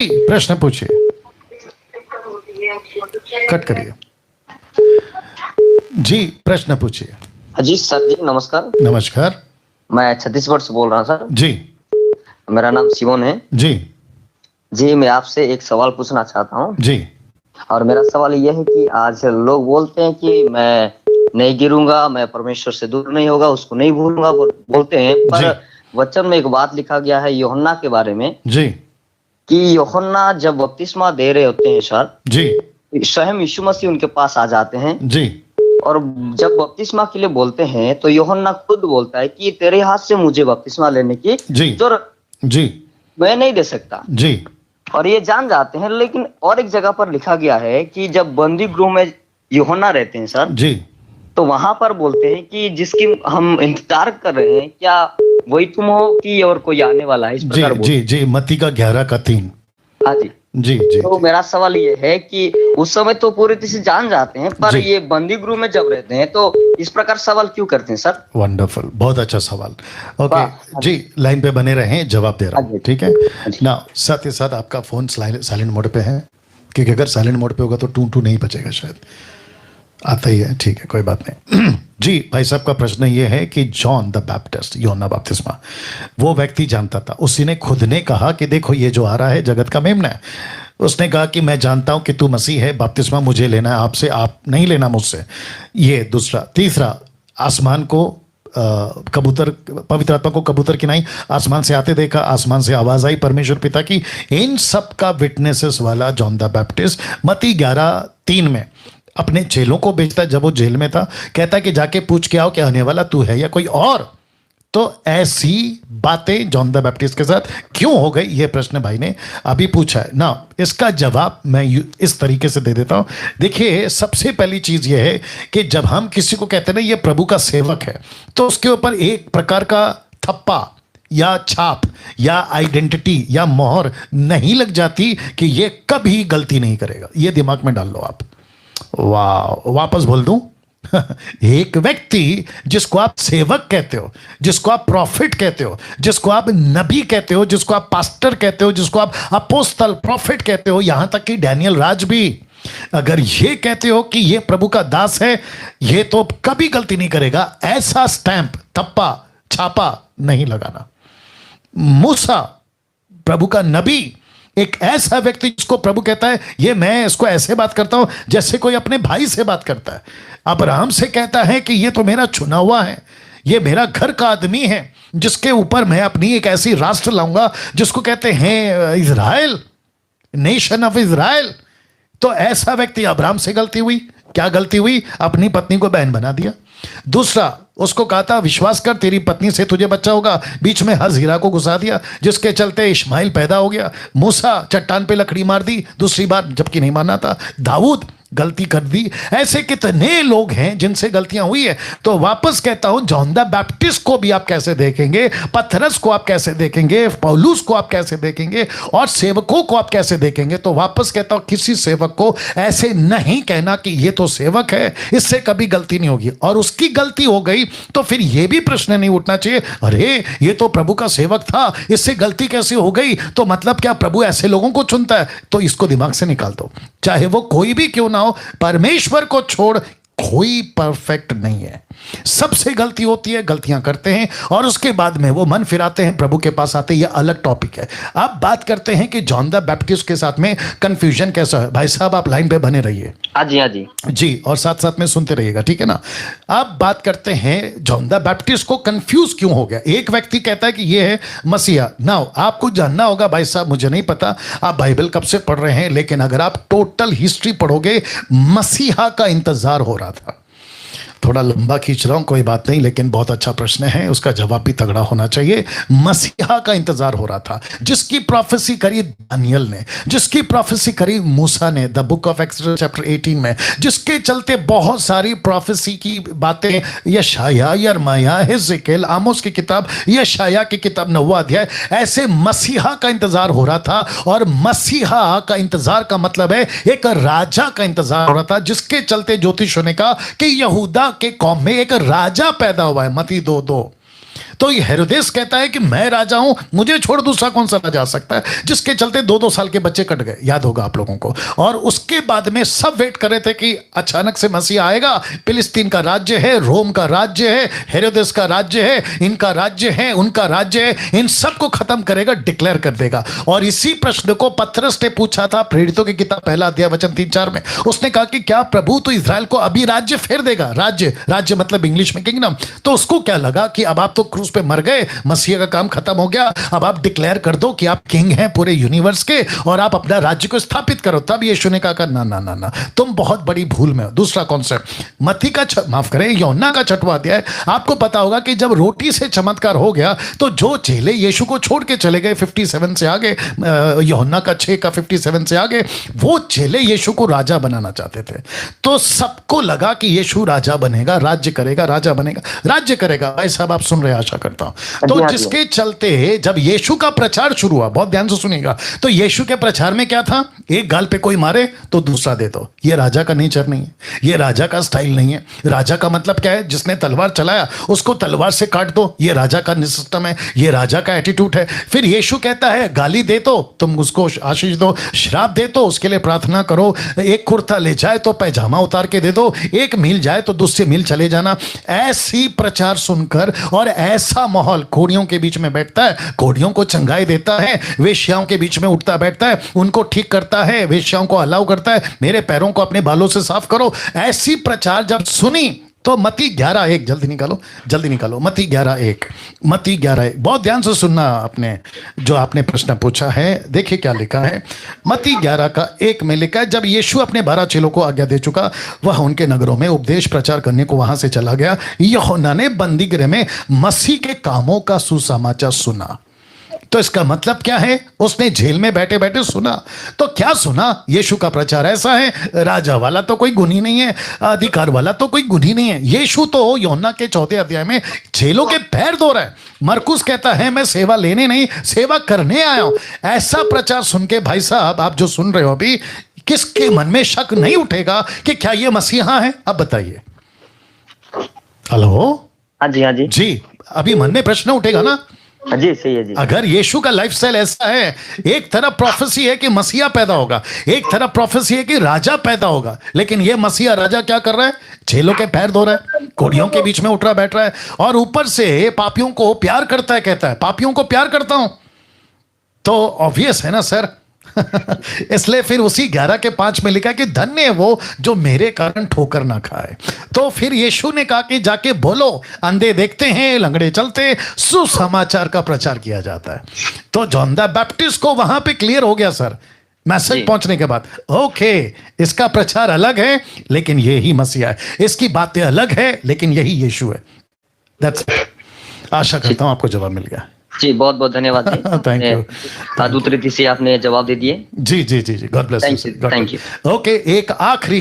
प्रश्न पूछिए। कट करिए जी, प्रश्न पूछिए। जी सर जी, नमस्कार। नमस्कार। मैं छत्तीसगढ़ से बोल रहा हूँ सर। जी मेरा नाम शिवन है। जी जी, मैं आपसे एक सवाल पूछना चाहता हूँ। जी और मेरा सवाल यह है कि आज लोग बोलते हैं कि मैं नहीं गिरूंगा, मैं परमेश्वर से दूर नहीं होगा, उसको नहीं भूलूंगा बोलते हैं। पर वचन में एक बात लिखा गया है यूहन्ना के बारे में जी कि यूहन्ना जब बपतिस्मा दे रहे होते हैं सर जी स्वयं यीशु मसीह उनके पास आ जाते हैं। जी और जब बपतिस्मा के लिए बोलते हैं तो यूहन्ना खुद बोलता है कि तेरे हाथ से मुझे बपतिस्मा लेने की जरूरत जी मैं नहीं दे सकता। जी और ये जान जाते हैं। लेकिन और एक जगह पर लिखा गया है कि जब बंदी गृह में यूहन्ना रहते हैं सर जी तो वहां पर बोलते हैं कि जिसकी हम इंतजार कर रहे हैं, क्या वही तुम हो कि और कोई आने वाला है, इस प्रकार जी जी मत्ती का 11:3। हाँ जी जी जी तो मेरा सवाल ये है कि उस समय तो पूरी तरह से जान जाते हैं, पर ये बंदी गृह में जब रहते हैं तो इस प्रकार सवाल क्यों करते हैं सर? वंडरफुल, बहुत अच्छा सवाल। ओके जी, लाइन पे बने रहें, जवाब दे रहा हूँ, ठीक है ना। साथ ही साथ आपका फोन साइलेंट मोड पे है, क्योंकि अगर साइलेंट मोड पे होगा तो टू नहीं बचेगा, शायद आता ही है, ठीक है, कोई बात नहीं। जी, भाई साहब का प्रश्न ये है कि जॉन द बैप्टिस्ट, यूहन्ना बपतिस्मा, वो व्यक्ति जानता था। उसी ने खुद ने कहा कि देखो ये जो आ रहा है जगत का मेमना है। उसने कहा कि मैं जानता हूं कि तू मसीह है, बपतिस्मा मुझे लेना है आपसे, आप नहीं लेना मुझसे। ये दूसरा। तीसरा, आसमान को कबूतर, पवित्र आत्मा को कबूतर की नहीं आसमान से आते देखा, आसमान से आवाज आई परमेश्वर पिता की। इन सब का विटनेसेस वाला जॉन द बैप्टिस्ट मत्ती 11:3 में अपने चेलों को भेजता है। जब वो जेल में था, कहता है कि जाके पूछ के आओ कि आने वाला तू है या कोई और। तो ऐसी बातें जॉन द बैप्टिस्ट के साथ क्यों हो गई, ये प्रश्न भाई ने अभी पूछा है ना। इसका जवाब मैं इस तरीके से दे देता हूं। देखिए, सबसे पहली चीज यह है कि जब हम किसी को कहते हैं ना ये प्रभु का सेवक है, तो उसके ऊपर एक प्रकार का थप्पा या छाप या आइडेंटिटी या मोहर नहीं लग जाती कि ये कभी गलती नहीं करेगा। ये दिमाग में डाल लो आप। वाह, वापस बोल दूं। एक व्यक्ति जिसको आप सेवक कहते हो, जिसको आप प्रॉफिट कहते हो, जिसको आप नबी कहते हो, जिसको आप पास्टर कहते हो, जिसको आप अपोस्तल प्रॉफिट कहते हो, यहां तक कि डैनियल राज भी, अगर ये कहते हो कि ये प्रभु का दास है, ये तो कभी गलती नहीं करेगा, ऐसा स्टैंप, थप्पा, छापा नहीं लगाना। मूसा प्रभु का नबी, एक ऐसा व्यक्ति जिसको प्रभु कहता है ये मैं इसको ऐसे बात करता हूं जैसे कोई अपने भाई से बात करता है। अब्राहम से कहता है कि ये तो मेरा चुना हुआ है, ये मेरा घर का आदमी है, जिसके ऊपर मैं अपनी एक ऐसी राष्ट्र लाऊंगा जिसको कहते हैं इजराइल, नेशन ऑफ इजराइल। तो ऐसा व्यक्ति, अब्राहम से गलती हुई। क्या गलती हुई? अपनी पत्नी को बहन बना दिया। दूसरा, उसको कहा था विश्वास कर तेरी पत्नी से तुझे बच्चा होगा, बीच में हज़ीरा को घुसा दिया, जिसके चलते इस्माइल पैदा हो गया। मूसा चट्टान पे लकड़ी मार दी दूसरी बार, जबकि नहीं मारना था। दाऊद गलती कर दी। ऐसे कितने लोग हैं जिनसे गलतियां हुई है। तो वापस कहता हूं, जॉन द बैप्टिस्ट को भी आप कैसे देखेंगे, पतरस को आप कैसे देखेंगे, पौलुस को आप कैसे देखेंगे, और सेवकों को आप कैसे देखेंगे? तो वापस कहता हूं, किसी सेवक को ऐसे नहीं कहना कि ये तो सेवक है, इससे कभी गलती नहीं होगी। और उसकी गलती हो गई तो फिर यह भी प्रश्न नहीं उठना चाहिए, अरे ये तो प्रभु का सेवक था, इससे गलती कैसे हो गई? तो मतलब क्या प्रभु ऐसे लोगों को चुनता है? तो इसको दिमाग से निकाल दो, चाहे वो कोई भी क्यों ना हो। परमेश्वर को छोड़ कोई परफेक्ट नहीं है, सबसे गलती होती है, गलतियां करते हैं और उसके बाद में वो मन फिराते हैं, प्रभु के पास आते हैं। यह अलग टॉपिक है। अब बात करते हैं कि जॉन द बैप्टिस्ट के साथ में कंफ्यूजन कैसा है। भाई साहब आप लाइन पे बने रहिए। हाँ जी, हाँ जी जी, और साथ साथ में सुनते रहिएगा, ठीक है ना। अब बात करते हैं जॉन द बैप्टिस्ट को कंफ्यूज क्यों हो गया। एक व्यक्ति कहता है कि ये है मसीहा। नाउ आपको जानना होगा भाई साहब, मुझे नहीं पता आप बाइबल कब से पढ़ रहे हैं, लेकिन अगर आप टोटल हिस्ट्री पढ़ोगे, मसीहा का इंतजार हो रहा था। थोड़ा लंबा खींच रहा हूं, कोई बात नहीं, लेकिन बहुत अच्छा प्रश्न है, उसका जवाब भी तगड़ा होना चाहिए। मसीहा का इंतजार हो रहा था, जिसकी प्रोफेसी करी दानियल ने, जिसकी प्रोफेसी करी मूसा ने, the book of exodus chapter 18 में, जिसके चलते बहुत सारी प्रोफेसी की बातें यशाया, यिर्मयाह, हिजकियेल, आमोस की किताब, यशाया की किताब 9वां अध्याय, ऐसे मसीहा का इंतजार हो रहा था। और मसीहा का इंतजार का मतलब है एक राजा का इंतजार हो रहा था, जिसके चलते ज्योतिषों ने कहा कि यहूदा के कौम में एक राजा पैदा हुआ है। मत्ती 2:2। तो ये हेरोदेस कहता है कि मैं राजा हूं, मुझे छोड़ दूसरा कौन सा राजा आ सकता है, जिसके चलते 2-2 साल के बच्चे कट गए, याद होगा आप लोगों को। और उसके बाद में सब वेट कर रहे थे कि अचानक से मसीह आएगा, फिलिस्तीन का राज्य है, रोम का राज्य है, हेरोदेस का राज्य है, इनका राज्य है, उनका राज्य है, इन सबको खत्म करेगा, डिक्लेयर कर देगा। और इसी प्रश्न को पतरस ने पूछा था प्रेरितों की किताब 1 अध्याय वचन 3-4 में। उसने कहा कि क्या प्रभु तो इजराइल को अभी राज्य फेर देगा? राज्य मतलब इंग्लिश में किंगडम। तो उसको क्या लगा कि अब आप तो क्रूस पे मर गए, मसीह का काम खत्म हो गया, अब आप डिक्लेयर कर दो कि आप किंग हैं पूरे यूनिवर्स के और आप अपना राज्य को स्थापित करो। तब यीशु ने कहा ना ना ना ना, तुम बहुत बड़ी भूल में हो। दूसरा कॉन्सेप्ट, मत्ती का माफ करें, यूहन्ना का 6वां अध्याय, आपको पता होगा कि जब रोटी से चमत्कार हो गया तो जो चेले यीशु को छोड़ के चले गए 57 से आगे, यूहन्ना का 6 का 57 से आगे, वो चेले यीशु को राजा बनाना चाहते थे। तो सबको लगा कि यीशु राजा बनेगा, राज्य करेगा, राजा बनेगा, राज्य करेगा। भाई साहब आप सुन रहे हैं, आशा करता हूं। तो जिसके चलते जब यीशु का प्रचार शुरू हुआ, बहुत ध्यान से सुनिएगा, तो यीशु के प्रचार में क्या था? एक गाल पे कोई मारे तो दूसरा दे दो। ये राजा का नेचर नहीं है, ये राजा का स्टाइल नहीं है। राजा का मतलब क्या है? जिसने तलवार चलाया उसको तलवार से काट दो, ये राजा का सिस्टम है, ये राजा का एटीट्यूड है। फिर यीशु कहता है गाली दे तो तुम उसको आशीष दो, श्राप दे तो उसके लिए प्रार्थना करो, एक कुर्ता ले जाए तो पैजामा उतार के दे दो, एक मील जाए तो दूसरे मील चले जाना। ऐसी प्रचार सुनकर और ऐसा माहौल, कोड़ियों के बीच में बैठता है, कोड़ियों को चंगाई देता है, वेश्याओं के बीच में उठता बैठता है, उनको ठीक करता है, वेश्याओं को अलाउ करता है, मेरे पैरों को अपने बालों से साफ करो। ऐसी प्रचार जब सुनी तो मत्ती 11:1 जल्दी निकालो, मत्ती 11:1 बहुत ध्यान से सुनना। आपने जो आपने प्रश्न पूछा है, देखिए क्या लिखा है। मत्ती 11:1 में लिखा है, जब यीशु अपने 12 चेलों को आज्ञा दे चुका, वह उनके नगरों में उपदेश प्रचार करने को वहां से चला गया। यूहन्ना ने बंदी गृह में मसीह के कामों का सुसमाचार सुना। तो इसका मतलब क्या है? उसने जेल में बैठे बैठे सुना। तो क्या सुना? यीशु का प्रचार ऐसा है, राजा वाला तो कोई गुण ही नहीं है, अधिकार वाला तो कोई गुण ही नहीं है। यीशु तो यूहन्ना के 4 अध्याय में चेलों के पैर धो रहा है। मरकुस कहता है मैं सेवा लेने नहीं, सेवा करने आया हूं। ऐसा प्रचार सुन के भाई साहब, आप जो सुन रहे हो अभी, किसके मन में शक नहीं उठेगा कि क्या ये मसीहा है? अब बताइए। हेलो, हाँ जी जी, अभी मन में प्रश्न उठेगा ना? जी, सही है जी। अगर यीशु का लाइफस्टाइल ऐसा है, एक तरफ प्रोफेसी है कि मसीहा पैदा होगा, एक तरफ प्रोफेसी है कि राजा पैदा होगा, लेकिन ये मसीहा राजा क्या कर रहा है? चेलों के पैर धो रहा है, कोड़ियों के बीच में उठ रहा बैठ रहा है, और ऊपर से पापियों को प्यार करता है, कहता है पापियों को प्यार करता हूं। तो ऑब्वियस है ना सर। इसलिए फिर उसी 11:5 में लिखा कि धन्य है वो जो मेरे कारण ठोकर ना खाए। तो फिर यीशु ने कहा कि जाके बोलो, अंधे देखते हैं, लंगड़े चलते, सुसमाचार का प्रचार किया जाता है। तो जॉन द बैप्टिस्ट को वहां पे क्लियर हो गया सर, मैसेज पहुंचने के बाद, ओके इसका प्रचार अलग है लेकिन यही मसीहा है, इसकी बातें अलग है लेकिन यही यीशु है। दैट्स, आशा करता हूं आपको जवाब मिल गया। जी, बहुत बहुत धन्यवाद जी। Thank you. साधु रीति से आपने जवाब दे दिए। जी, God bless you. Thank you. Okay, एक आखिरी